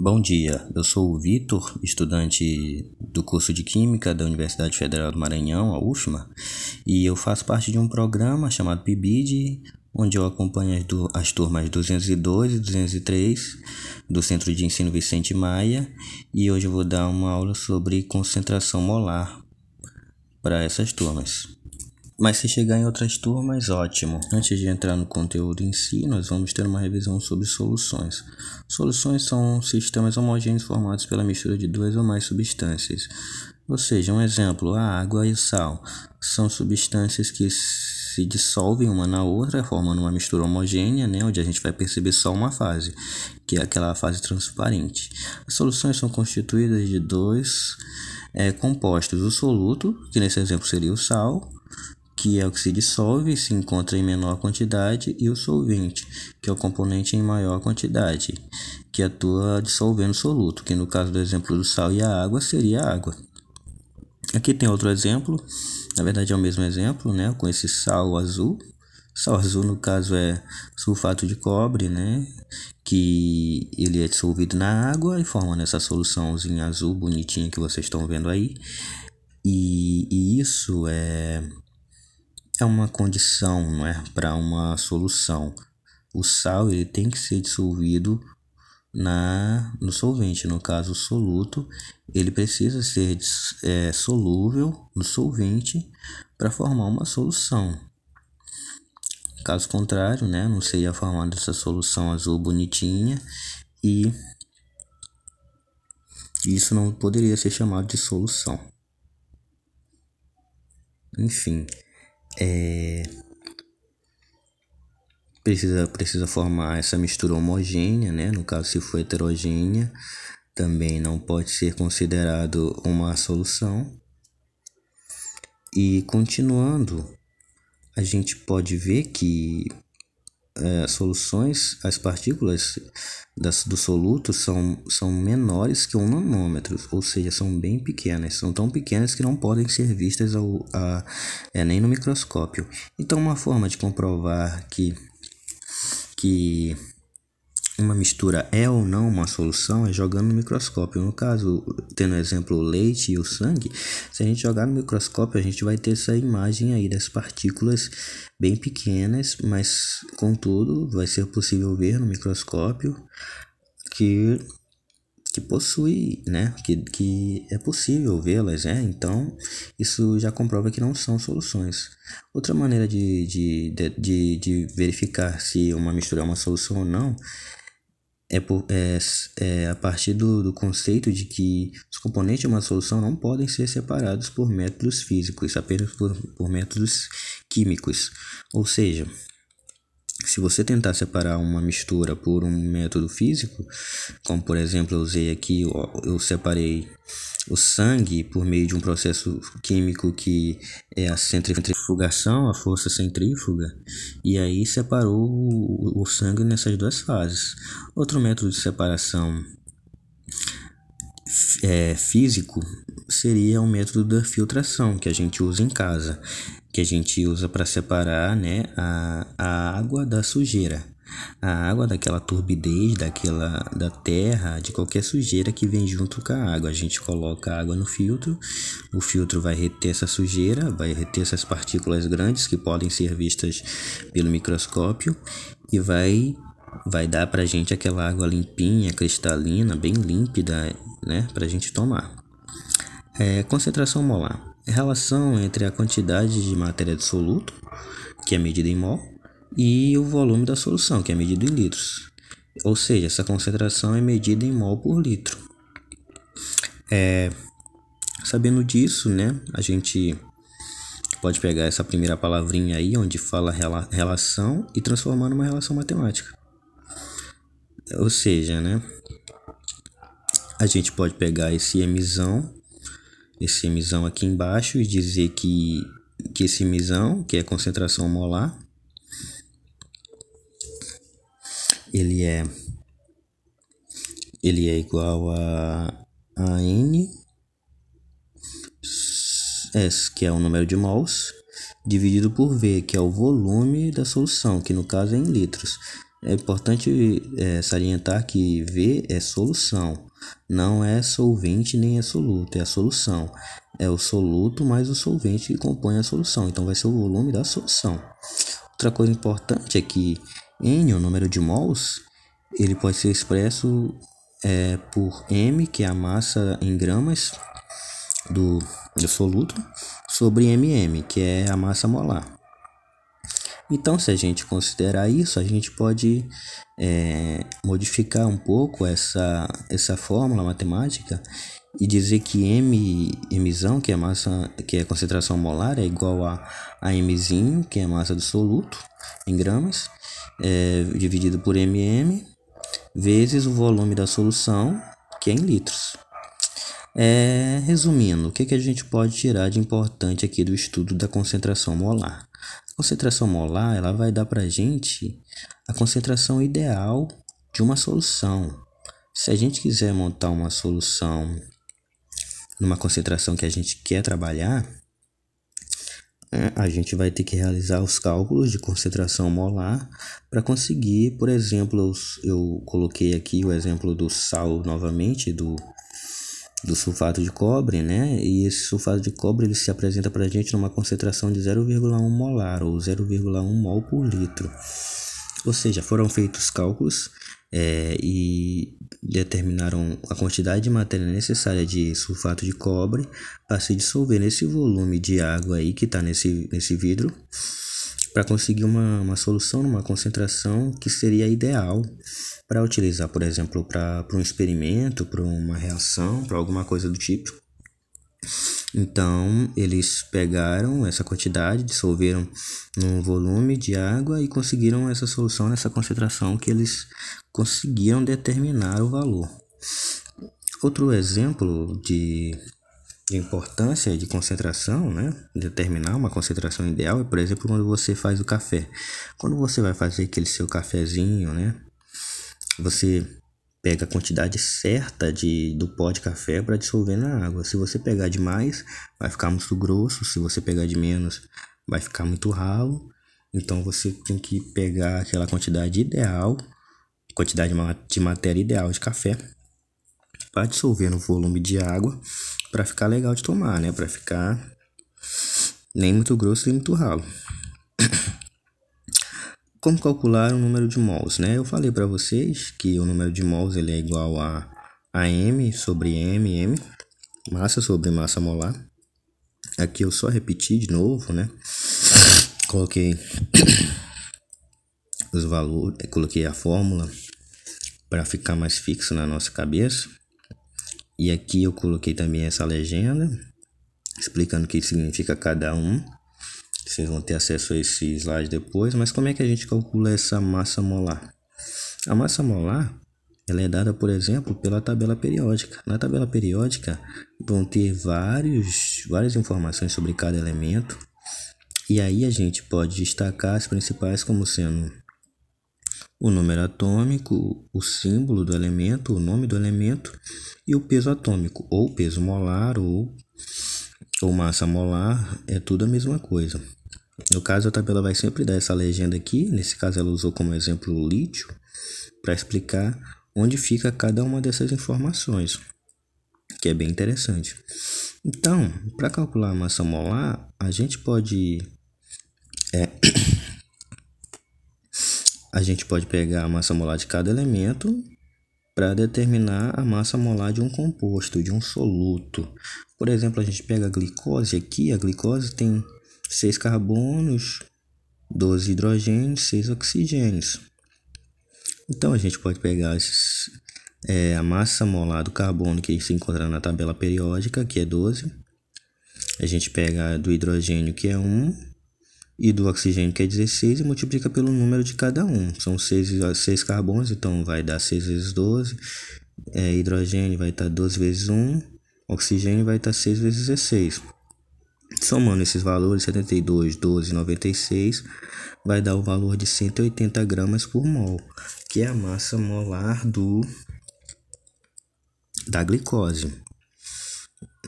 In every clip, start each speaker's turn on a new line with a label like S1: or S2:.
S1: Bom dia, eu sou o Vitor, estudante do curso de Química da Universidade Federal do Maranhão, a UFMA, e eu faço parte de um programa chamado PIBID, onde eu acompanho as turmas 202 e 203 do Centro de Ensino Vicente Maia, e hoje eu vou dar uma aula sobre concentração molar para essas turmas. Mas se chegar em outras turmas, ótimo. Antes de entrar no conteúdo em si, nós vamos ter uma revisão sobre soluções. Soluções são sistemas homogêneos formados pela mistura de duas ou mais substâncias. Ou seja, um exemplo, a água e o sal são substâncias que se dissolvem uma na outra, formando uma mistura homogênea, onde a gente vai perceber só uma fase, que é aquela fase transparente. As soluções são constituídas de dois compostos, o soluto, que nesse exemplo seria o sal, que é o que se dissolve e se encontra em menor quantidade, e o solvente, que é o componente em maior quantidade, que atua dissolvendo o soluto, que no caso do exemplo do sal e a água seria a água. Aqui tem outro exemplo, na verdade é o mesmo exemplo, com esse sal azul. Sal azul no caso é sulfato de cobre, que ele é dissolvido na água e forma essa soluçãozinha azul bonitinha que vocês estão vendo aí. E isso é uma condição, para uma solução. O sal ele tem que ser dissolvido no solvente, no caso o soluto, ele precisa ser solúvel no solvente para formar uma solução. Caso contrário, não seria formada essa solução azul bonitinha e isso não poderia ser chamado de solução. Enfim, precisa formar essa mistura homogênea, no caso, se for heterogênea, também não pode ser considerado uma solução. E continuando, a gente pode ver que as partículas do soluto são menores que 1 nanômetro, ou seja, são bem pequenas, são tão pequenas que não podem ser vistas nem no microscópio. Então, uma forma de comprovar que uma mistura é ou não uma solução é jogando no microscópio. No caso, tendo o exemplo o leite e o sangue, se a gente jogar no microscópio, a gente vai ter essa imagem aí das partículas bem pequenas, mas contudo vai ser possível ver no microscópio que possui, que é possível vê-las, então isso já comprova que não são soluções. Outra maneira de verificar se uma mistura é uma solução ou não é a partir do conceito de que os componentes de uma solução não podem ser separados por métodos físicos, apenas por métodos químicos. Ou seja, se você tentar separar uma mistura por um método físico, como por exemplo eu separei o sangue por meio de um processo químico que é a centrifugação, a força centrífuga, e aí separou o sangue nessas duas fases. Outro método de separação físico seria o método da filtração que a gente usa em casa, que a gente usa para separar a água da sujeira, a água daquela turbidez, da terra, de qualquer sujeira que vem junto com a água. A gente coloca a água no filtro, o filtro vai reter essa sujeira, vai reter essas partículas grandes que podem ser vistas pelo microscópio e vai dar pra gente aquela água limpinha, cristalina, bem límpida, pra gente tomar. Concentração molar. A relação entre a quantidade de matéria do soluto, que é medida em mol, e o volume da solução, que é medido em litros. Ou seja, essa concentração é medida em mol por litro. Sabendo disso, a gente pode pegar essa primeira palavrinha aí, onde fala relação, e transformar numa relação matemática. Ou seja, a gente pode pegar esse emisão aqui embaixo e dizer que esse emisão, que é a concentração molar, ele é igual a N, S, que é o número de mols, dividido por V, que é o volume da solução, que no caso é em litros. É importante salientar que V é solução, não é solvente nem é soluto, é a solução. É o soluto mais o solvente que compõe a solução, então vai ser o volume da solução. Outra coisa importante é que N, o número de mols, ele pode ser expresso por M, que é a massa em gramas do soluto, sobre MM, que é a massa molar. Então, se a gente considerar isso, a gente pode modificar um pouco essa fórmula matemática e dizer que Mzão, que é massa, que é a concentração molar, é igual a Mzinho, que é a massa do soluto, em gramas, dividido por MM, vezes o volume da solução, que é em litros. Resumindo, o que a gente pode tirar de importante aqui do estudo da concentração molar? A concentração molar, ela vai dar para a gente a concentração ideal de uma solução. Se a gente quiser montar uma solução numa concentração que a gente quer trabalhar, a gente vai ter que realizar os cálculos de concentração molar para conseguir, por exemplo, eu coloquei aqui o exemplo do sal novamente, do sulfato de cobre, né? E esse sulfato de cobre ele se apresenta para a gente numa concentração de 0,1 molar ou 0,1 mol por litro. Ou seja, foram feitos cálculos e determinaram a quantidade de matéria necessária de sulfato de cobre para se dissolver nesse volume de água aí que está nesse vidro, para conseguir uma solução numa concentração que seria ideal para utilizar, por exemplo, para um experimento, para uma reação, para alguma coisa do tipo. Então, eles pegaram essa quantidade, dissolveram num volume de água e conseguiram essa solução nessa concentração que eles conseguiram determinar o valor. Outro exemplo de importância de concentração, né? Determinar uma concentração ideal é, por exemplo, quando você faz o café. Quando você vai fazer aquele seu cafezinho, né? Você pega a quantidade certa do pó de café para dissolver na água. Se você pegar demais, vai ficar muito grosso. Se você pegar de menos, vai ficar muito ralo. Então você tem que pegar aquela quantidade ideal, quantidade de matéria ideal de café, para dissolver no volume de água, para ficar legal de tomar, né? Para ficar nem muito grosso nem muito ralo. Como calcular o número de mols, né? Eu falei para vocês que o número de mols ele é igual a M sobre M, massa sobre massa molar. Aqui eu só repeti de novo, né? Coloquei os valores, coloquei a fórmula para ficar mais fixo na nossa cabeça. E aqui eu coloquei também essa legenda explicando o que significa cada um. Vocês vão ter acesso a esse slide depois, mas como é que a gente calcula essa massa molar? A massa molar, ela é dada, por exemplo, pela tabela periódica. Na tabela periódica vão ter várias informações sobre cada elemento, e aí a gente pode destacar as principais como sendo o número atômico, o símbolo do elemento, o nome do elemento e o peso atômico, ou peso molar, ou massa molar, é tudo a mesma coisa. No caso, a tabela vai sempre dar essa legenda aqui. Nesse caso, ela usou como exemplo o lítio para explicar onde fica cada uma dessas informações, que é bem interessante. Então, para calcular a massa molar, a gente pode pegar a massa molar de cada elemento para determinar a massa molar de um composto, de um soluto. Por exemplo, a gente pega a glicose aqui. A glicose tem 6 carbonos, 12 hidrogênios, 6 oxigênios. Então, a gente pode pegar a massa molar do carbono que se encontra na tabela periódica, que é 12. A gente pega do hidrogênio, que é 1, e do oxigênio, que é 16, e multiplica pelo número de cada um. São 6 carbonos, então vai dar 6 vezes 12. Hidrogênio vai estar 12 vezes 1. Oxigênio vai estar 6 vezes 16. Somando esses valores, 72, 12 e 96, vai dar o valor de 180 gramas por mol, que é a massa molar da glicose.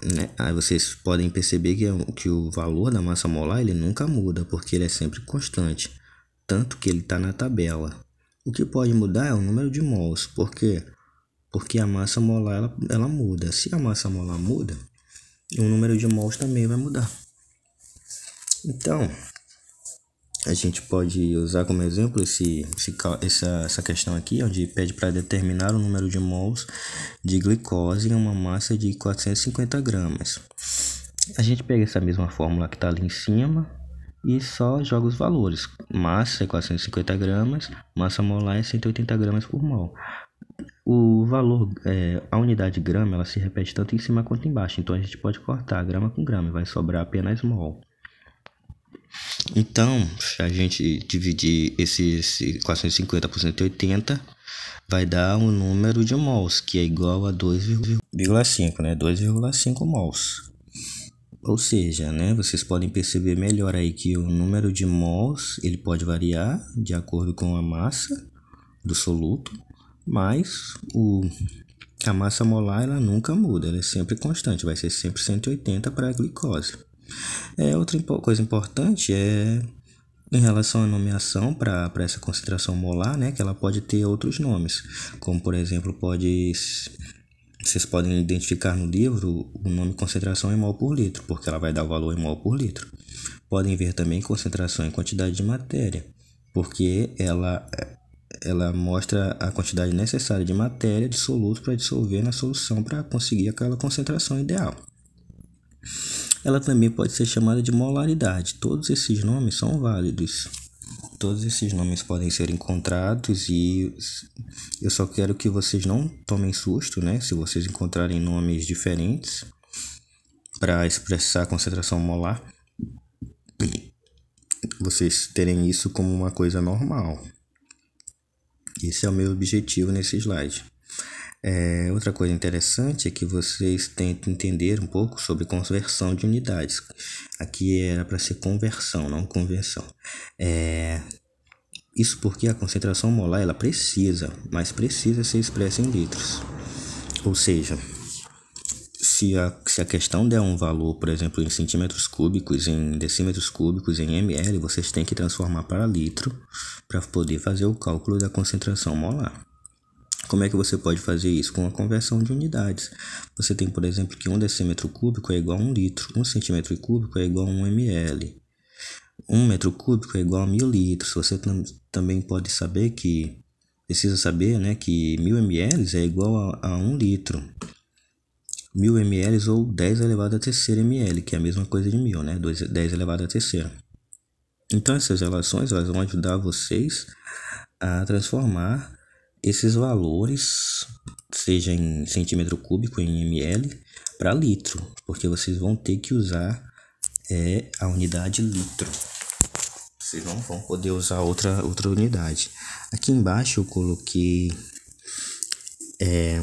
S1: Né? Aí vocês podem perceber que o valor da massa molar ele nunca muda, porque ele é sempre constante, tanto que ele está na tabela. O que pode mudar é o número de mols. Por quê? Porque a massa molar ela muda. Se a massa molar muda, o número de mols também vai mudar. Então, a gente pode usar como exemplo essa questão aqui, onde pede para determinar o número de mols de glicose em uma massa de 450 gramas. A gente pega essa mesma fórmula que está ali em cima e só joga os valores. Massa é 450 gramas, massa molar é 180 gramas por mol. O valor, a unidade grama, ela se repete tanto em cima quanto embaixo. Então a gente pode cortar grama com grama e vai sobrar apenas mol. Então, se a gente dividir esse 450 por 180, vai dar um número de mols, que é igual a 2,5, né? 2,5 mols. Ou seja, né, vocês podem perceber melhor aí que o número de mols ele pode variar de acordo com a massa do soluto, mas a massa molar ela nunca muda, ela é sempre constante, vai ser sempre 180 para a glicose. Outra coisa importante é em relação à nomeação para essa concentração molar, né, que ela pode ter outros nomes, como por exemplo vocês podem identificar no livro o nome concentração em mol por litro, porque ela vai dar o valor em mol por litro. Podem ver também concentração em quantidade de matéria, porque ela mostra a quantidade necessária de matéria de soluto para dissolver na solução para conseguir aquela concentração ideal. Ela também pode ser chamada de molaridade. Todos esses nomes são válidos. Todos esses nomes podem ser encontrados e eu só quero que vocês não tomem susto, né? Se vocês encontrarem nomes diferentes para expressar a concentração molar, vocês terem isso como uma coisa normal. Esse é o meu objetivo nesse slide. Outra coisa interessante é que vocês tentem entender um pouco sobre conversão de unidades. Aqui era para ser conversão, não conversão. Isso porque a concentração molar ela precisa ser expressa em litros. Ou seja, se a questão der um valor, por exemplo, em centímetros cúbicos, em decímetros cúbicos, em ml, vocês têm que transformar para litro para poder fazer o cálculo da concentração molar. Como é que você pode fazer isso? Com a conversão de unidades. Você tem, por exemplo, que 1 decímetro cúbico é igual a 1 litro, 1 centímetro cúbico é igual a 1 ml, 1 metro cúbico é igual a 1000 litros. Você também precisa saber, né, que 1000 ml é igual a 1 litro. 1000 ml ou 10 elevado a terceira ml, que é a mesma coisa de 1000, né? 10 elevado a terceira. Então essas relações elas vão ajudar vocês a transformar esses valores, seja em centímetro cúbico, em ml, para litro, porque vocês vão ter que usar a unidade litro. Vocês não vão poder usar outra unidade. Aqui embaixo eu coloquei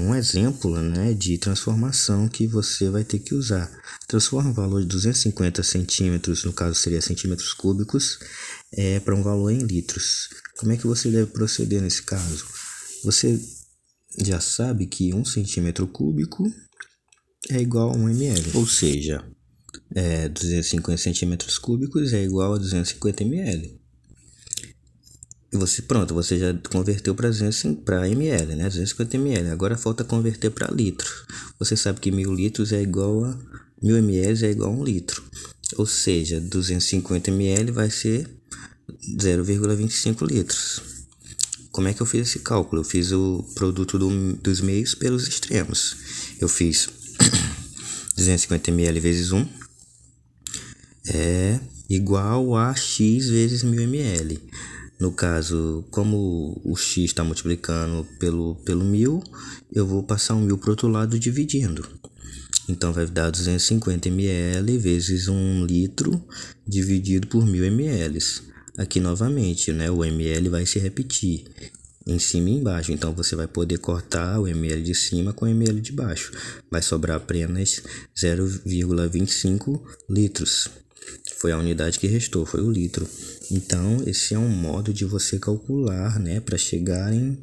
S1: um exemplo, né, de transformação que você vai ter que usar. Transforma o valor de 250 centímetros, no caso seria centímetros cúbicos, para um valor em litros. Como é que você deve proceder nesse caso? Você já sabe que 1 centímetro cúbico é igual a 1 ml, ou seja, 250 centímetros cúbicos é igual a 250 ml. Você já converteu para ml, né? 250 ml. Agora falta converter para litro. Você sabe que 1000 litros é igual a 1000 ml é igual a 1 litro. Ou seja, 250 ml vai ser 0,25 litros. Como é que eu fiz esse cálculo? Eu fiz o produto dos meios pelos extremos. Eu fiz 250 ml vezes 1 é igual a x vezes 1000 ml. No caso, como o x está multiplicando pelo 1000, eu vou passar o 1000 para o outro lado dividindo. Então vai dar 250 ml vezes 1 litro dividido por 1000 ml. Aqui novamente, né, o ml vai se repetir em cima e embaixo. Então você vai poder cortar o ml de cima com o ml de baixo. Vai sobrar apenas 0,25 litros. Foi a unidade que restou, foi o litro. Então esse é um modo de você calcular, né, para chegar em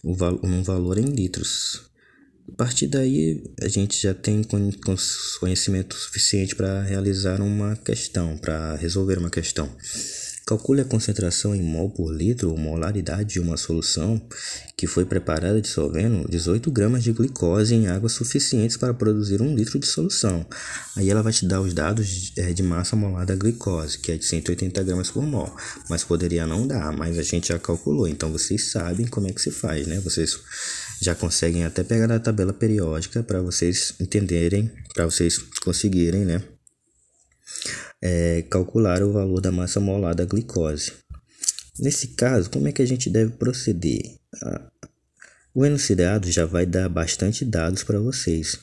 S1: um valor em litros. A partir daí a gente já tem conhecimento suficiente para realizar uma questão, para resolver uma questão. calcule a concentração em mol por litro ou molaridade de uma solução que foi preparada dissolvendo 18 gramas de glicose em água suficientes para produzir 1 litro de solução. Aí ela vai te dar os dados de massa molar da glicose, que é de 180 gramas por mol. Mas poderia não dar, mas a gente já calculou. Então vocês sabem como é que se faz, né? Vocês já conseguem até pegar na tabela periódica para vocês entenderem, para vocês conseguirem, né? Calcular o valor da massa molar da glicose. Nesse caso, como é que a gente deve proceder? O enunciado já vai dar bastante dados para vocês.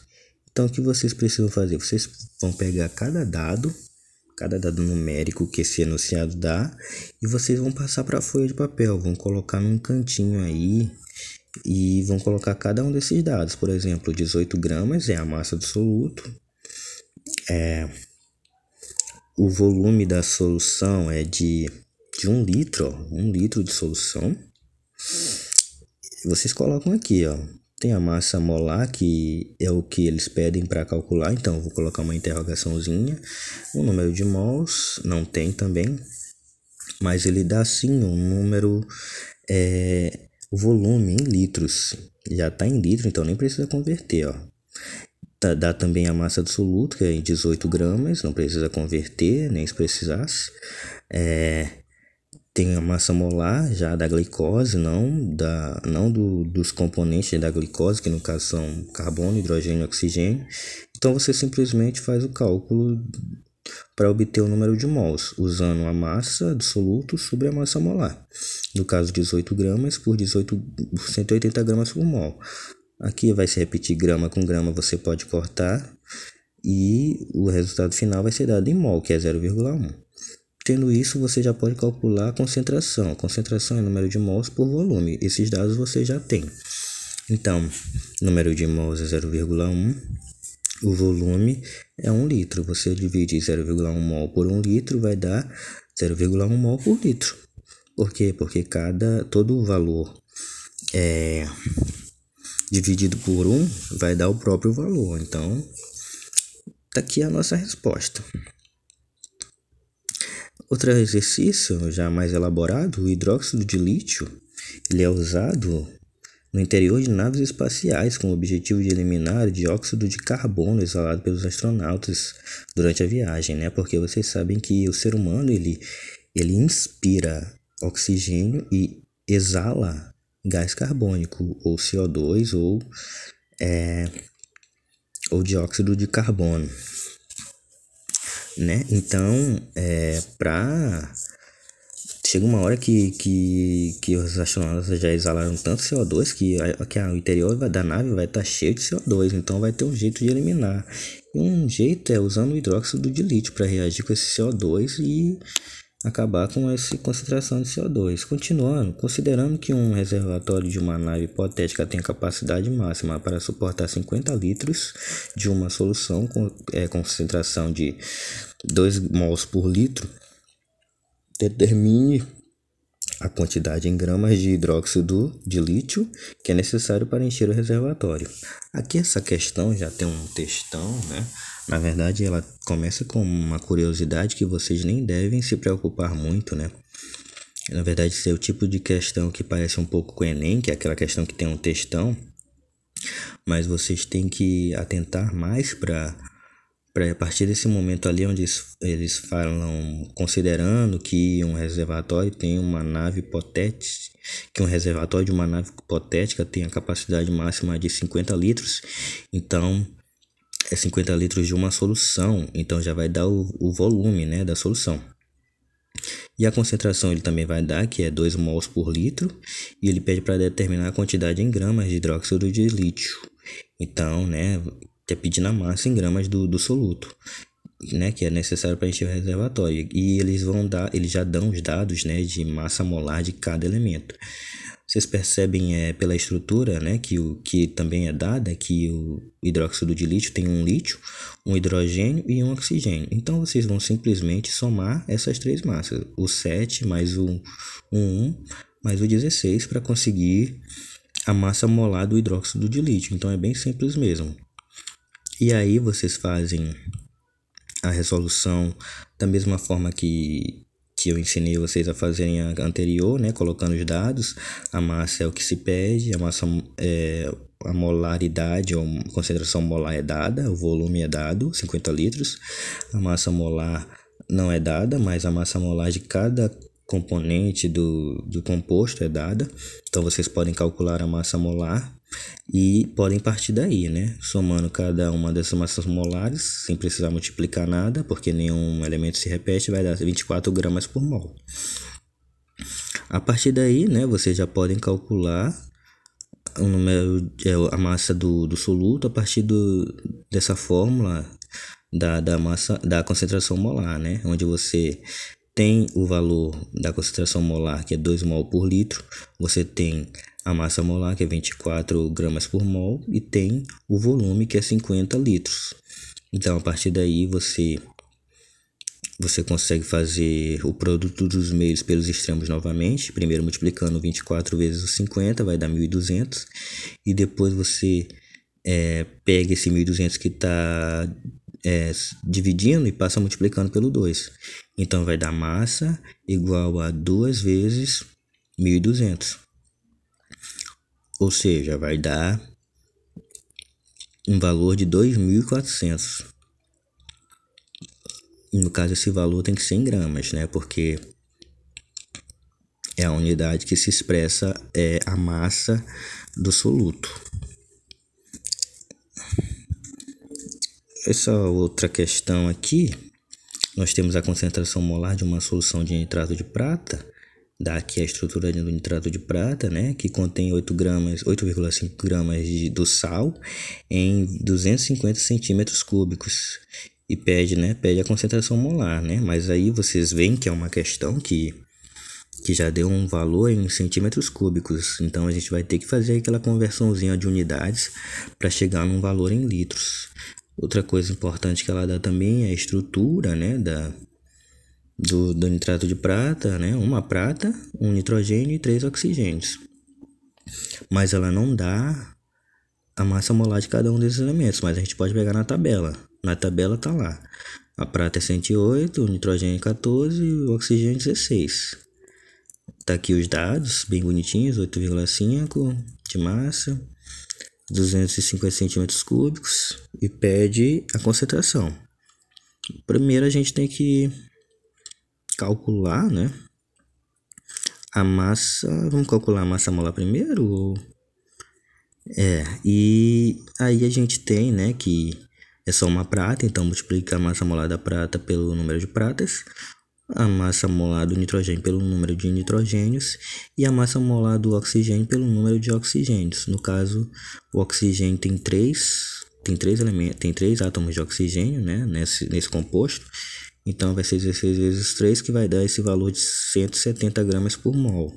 S1: Então, o que vocês precisam fazer? Vocês vão pegar cada dado numérico que esse enunciado dá, e vocês vão passar para a folha de papel, vão colocar num cantinho aí e vão colocar cada um desses dados. Por exemplo, 18 gramas é a massa do soluto, o volume da solução é de 1 litro, 1 litro de solução. Vocês colocam aqui, tem a massa molar, que é o que eles pedem para calcular, então eu vou colocar uma interrogaçãozinha. O número de mols não tem também, mas ele dá sim um número, o volume em litros, já está em litro, então nem precisa converter, Dá também a massa do soluto, que é em 18 gramas, não precisa converter, nem se precisasse. Tem a massa molar já da glicose, não dos componentes da glicose, que no caso são carbono, hidrogênio e oxigênio. Então você simplesmente faz o cálculo para obter o número de mols, usando a massa do soluto sobre a massa molar. No caso, 18 gramas por 180 gramas por mol. Aqui vai se repetir grama com grama, você pode cortar, e o resultado final vai ser dado em mol, que é 0,1. Tendo isso, você já pode calcular a concentração. A concentração é número de mols por volume. Esses dados você já tem. Então, número de mols é 0,1. O volume é 1 litro. Você divide 0,1 mol por 1 litro, vai dar 0,1 mol por litro. Por quê? Porque todo o valor dividido por 1 vai dar o próprio valor. Então, tá aqui a nossa resposta. Outro exercício já mais elaborado, o hidróxido de lítio, ele é usado no interior de naves espaciais com o objetivo de eliminar o dióxido de carbono exalado pelos astronautas durante a viagem, né? Porque vocês sabem que o ser humano ele inspira oxigênio e exala gás carbônico, ou CO2, ou dióxido de carbono, né? Então, chega uma hora que os astronautas já exalaram tanto CO2 que o interior da nave vai estar cheio de CO2, então vai ter um jeito de eliminar. E um jeito é usando o hidróxido de lítio para reagir com esse CO2 e acabar com essa concentração de CO2. Continuando, considerando que um reservatório de uma nave hipotética tem capacidade máxima para suportar 50 litros de uma solução com concentração de 2 mols por litro, determine a quantidade em gramas de hidróxido de lítio que é necessário para encher o reservatório. Aqui essa questão já tem um textão, né? Na verdade, ela começa com uma curiosidade que vocês nem devem se preocupar muito, né? Na verdade, esse é o tipo de questão que parece um pouco com o Enem, que é aquela questão que tem um textão, mas vocês têm que atentar mais para a partir desse momento ali onde eles falam, considerando que um reservatório tem uma nave hipotética, que um reservatório de uma nave hipotética tem a capacidade máxima de 50 litros, então é 50 litros de uma solução, então já vai dar o volume, né, da solução. E a concentração ele também vai dar, que é 2 mols por litro, e ele pede para determinar a quantidade em gramas de hidróxido de lítio. Então, né, é pedindo a massa em gramas do soluto, né, que é necessário para encher o reservatório. E eles já dão os dados, né, de massa molar de cada elemento. Vocês percebem pela estrutura, né, que também é dada, que o hidróxido de lítio tem um lítio, um hidrogênio e um oxigênio. Então vocês vão simplesmente somar essas 3 massas, o 7 mais o 1 mais o 16, para conseguir a massa molar do hidróxido de lítio. Então é bem simples mesmo. E aí vocês fazem a resolução da mesma forma que que eu ensinei vocês a fazerem a anterior, né, colocando os dados. A massa é o que se pede, a massa é a molaridade ou concentração molar é dada, o volume é dado, 50 litros. A massa molar não é dada, mas a massa molar de cada componente do composto é dada. Então vocês podem calcular a massa molar e podem partir daí, né? Somando cada uma dessas massas molares, sem precisar multiplicar nada, porque nenhum elemento se repete, vai dar 24 gramas por mol. A partir daí, né, vocês já podem calcular o número, a massa do soluto a partir dessa fórmula da massa, da concentração molar, né? Onde você tem o valor da concentração molar, que é 2 mol por litro, você tem a massa molar, que é 24 gramas por mol, e tem o volume, que é 50 litros. Então, a partir daí, você consegue fazer o produto dos meios pelos extremos novamente. Primeiro multiplicando 24 vezes os 50, vai dar 1.200. E depois você pega esse 1.200 que está dividindo e passa multiplicando pelo 2. Então vai dar massa igual a 2 vezes 1.200. Ou seja, vai dar um valor de 2.400. No caso, esse valor tem que ser em gramas, né? Porque é a unidade que se expressa a massa do soluto. Essa outra questão aqui, nós temos a concentração molar de uma solução de nitrato de prata. Dá aqui a estrutura do nitrato de prata, né? Que contém 8,5 gramas do sal em 250 centímetros cúbicos. E pede a concentração molar, né? Mas aí vocês veem que é uma questão que já deu um valor em centímetros cúbicos. Então a gente vai ter que fazer aquela conversãozinha de unidades para chegar num valor em litros. Outra coisa importante que ela dá também é a estrutura, né, do nitrato de prata, né? Uma prata, um nitrogênio e 3 oxigênios. Mas ela não dá a massa molar de cada um desses elementos, mas a gente pode pegar na tabela. Na tabela tá lá. A prata é 108, o nitrogênio 14 e o oxigênio 16. Tá aqui os dados, bem bonitinhos, 8,5 de massa, 250 centímetros cúbicos, e pede a concentração. Primeiro a gente tem que calcular, né, a massa. Vamos calcular a massa molar primeiro? E aí a gente tem, né, que é só uma prata, então multiplica a massa molar da prata pelo número de pratas, a massa molar do nitrogênio pelo número de nitrogênios e a massa molar do oxigênio pelo número de oxigênios. No caso, o oxigênio tem três elementos, tem 3 átomos de oxigênio, né, nesse composto. Então vai ser 16 vezes 3, que vai dar esse valor de 170 gramas por mol.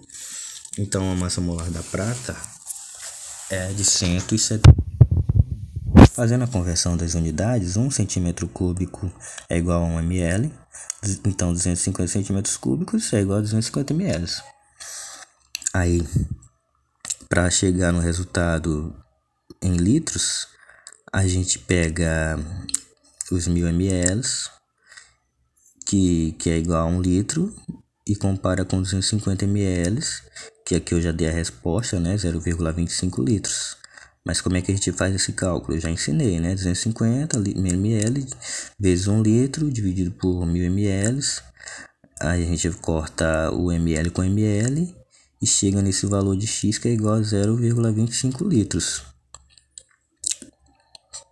S1: Então a massa molar da prata é de 170. Fazendo a conversão das unidades, 1 centímetro cúbico é igual a 1 ml. Então 250 centímetros cúbicos é igual a 250 ml. Aí, para chegar no resultado em litros, a gente pega os 1.000 ml, que é igual a 1 litro, e compara com 250 ml, que aqui eu já dei a resposta, né, 0,25 litros. Mas como é que a gente faz esse cálculo? Eu já ensinei, né, 250 ml vezes 1 litro dividido por 1.000 ml. Aí a gente corta o ml com ml e chega nesse valor de x, que é igual a 0,25 litros.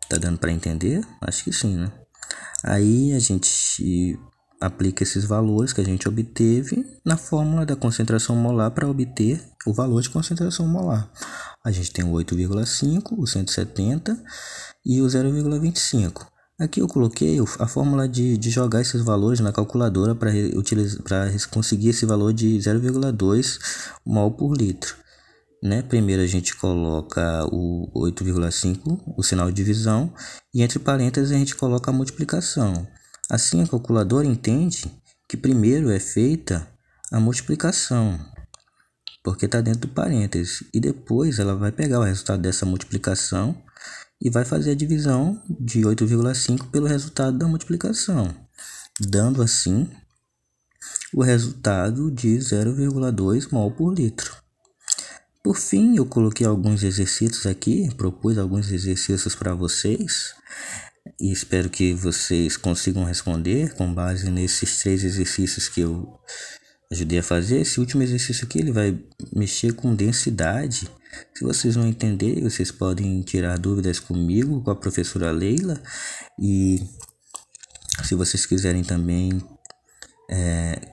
S1: Tá dando para entender? Acho que sim, né? Aí a gente aplica esses valores que a gente obteve na fórmula da concentração molar para obter o valor de concentração molar. A gente tem o 8,5, o 170 e o 0,25. Aqui eu coloquei a fórmula de jogar esses valores na calculadora para conseguir esse valor de 0,2 mol por litro. Né? Primeiro a gente coloca o 8,5, o sinal de divisão, e entre parênteses a gente coloca a multiplicação. Assim a calculadora entende que primeiro é feita a multiplicação, porque está dentro do parênteses, e depois ela vai pegar o resultado dessa multiplicação e vai fazer a divisão de 8,5 pelo resultado da multiplicação, dando assim o resultado de 0,2 mol por litro. Por fim, eu coloquei alguns exercícios aqui, propus alguns exercícios para vocês e espero que vocês consigam responder com base nesses 3 exercícios que eu ajudei a fazer. Esse último exercício aqui ele vai mexer com densidade. Se vocês não entenderem, vocês podem tirar dúvidas comigo, com a professora Leila, e se vocês quiserem também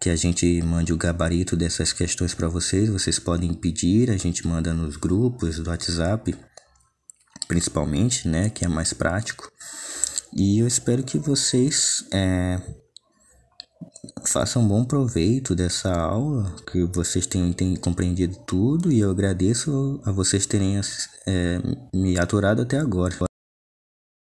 S1: que a gente mande o gabarito dessas questões para vocês, vocês podem pedir, a gente manda nos grupos do WhatsApp, principalmente, né, que é mais prático. E eu espero que vocês façam bom proveito dessa aula, que vocês tenham compreendido tudo, e eu agradeço a vocês terem me aturado até agora.